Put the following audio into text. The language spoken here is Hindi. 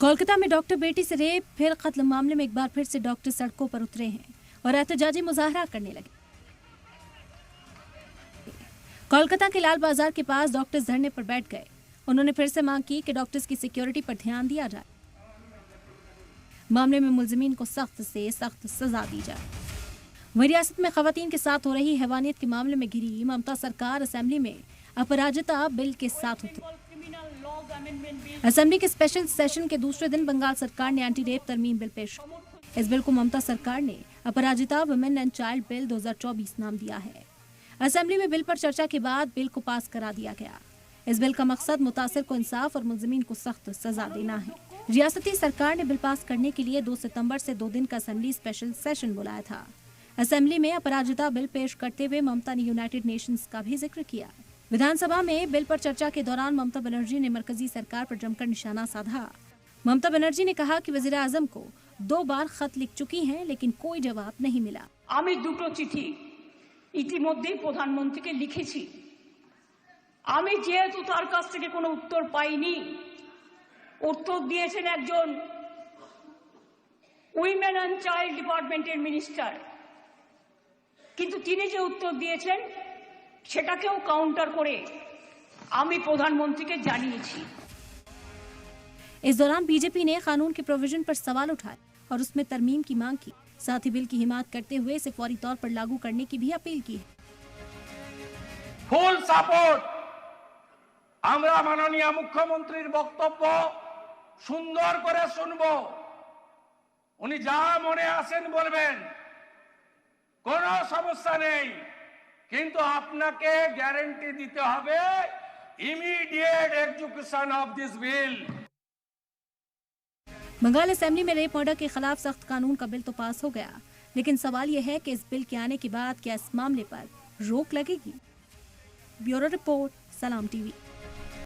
कोलकाता में डॉक्टर बेटी से रेप फिर कत्ल मामले में एक बार फिर से डॉक्टर सड़कों पर उतरे हैं और एहतजाजी मुजाहरा करने लगे। कोलकाता के लाल बाजार के पास डॉक्टर्स धरने पर बैठ गए। उन्होंने फिर से मांग की कि डॉक्टर्स की सिक्योरिटी पर ध्यान दिया जाए, मामले में मुलजिमीन को सख्त से सख्त सजा दी जाए। वहीं रियासत में खवातीन के साथ हो रही हैवानियत के मामले में घिरी ममता सरकार असेंबली में अपराजिता बिल के साथ उतरी। असेंबली के स्पेशल सेशन के दूसरे दिन बंगाल सरकार ने एंटी रेप तरमीम बिल पेश किया। इस बिल को ममता सरकार ने अपराजिता वुमेन एंड चाइल्ड बिल 2024 नाम दिया है। असेंबली में बिल पर चर्चा के बाद बिल को पास करा दिया गया। इस बिल का मकसद मुतासिर को इंसाफ और मुलजिमीन को सख्त सजा देना है। रियासती सरकार ने बिल पास करने के लिए 2 सितंबर से 2 दिन का असेंबली स्पेशल सेशन बुलाया था। असेंबली में अपराजिता बिल पेश करते हुए ममता ने यूनाइटेड नेशंस का भी जिक्र किया। विधानसभा में बिल पर चर्चा के दौरान ममता बनर्जी ने मरकजी सरकार पर जमकर निशाना साधा। ममता बनर्जी ने कहा कि वजीर आजम को 2 बार खत लिख चुकी हैं, लेकिन कोई जवाब नहीं मिला। আমি দুটো চিঠি ইতিমধ্যেই প্রধানমন্ত্রীকে লিখেছি। আমি যেহেতু তার কাছ থেকে কোনো উত্তর পাইনি, উত্তর দিয়েছেন একজন উইমেন এন্ড চাইল্ড ডিপার্টমেন্টের মিনিস্টার, কিন্তু তিনি যে উত্তর দিয়েছেন সেটাকেও কাউন্টার করে আমি প্রধানমন্ত্রীকে জানিয়েছি। इस दौरान बीजेपी ने कानून के प्रोविजन पर सवाल उठाए और उसमें तरमीम की मांग की। साथ ही बिल की हिमायत करते हुए इसे फौरी तौर पर लागू करने की भी अपील की है। Full support. আমরা মাননীয় মুখ্যমন্ত্রীর বক্তব্য সুন্দর করে শুনবো। উনি যা মনে আসেন বলবেন, কোনো সমস্যা নেই, কিন্তু আপনাকে গ্যারান্টি দিতে হবে immediate execution of this bill. Bengal assembly में रेप मर्डर के खिलाफ सख्त कानून का बिल तो पास हो गया, लेकिन सवाल यह है कि इस बिल के आने के बाद क्या इस मामले पर रोक लगेगी। ब्यूरो रिपोर्ट, सलाम टीवी।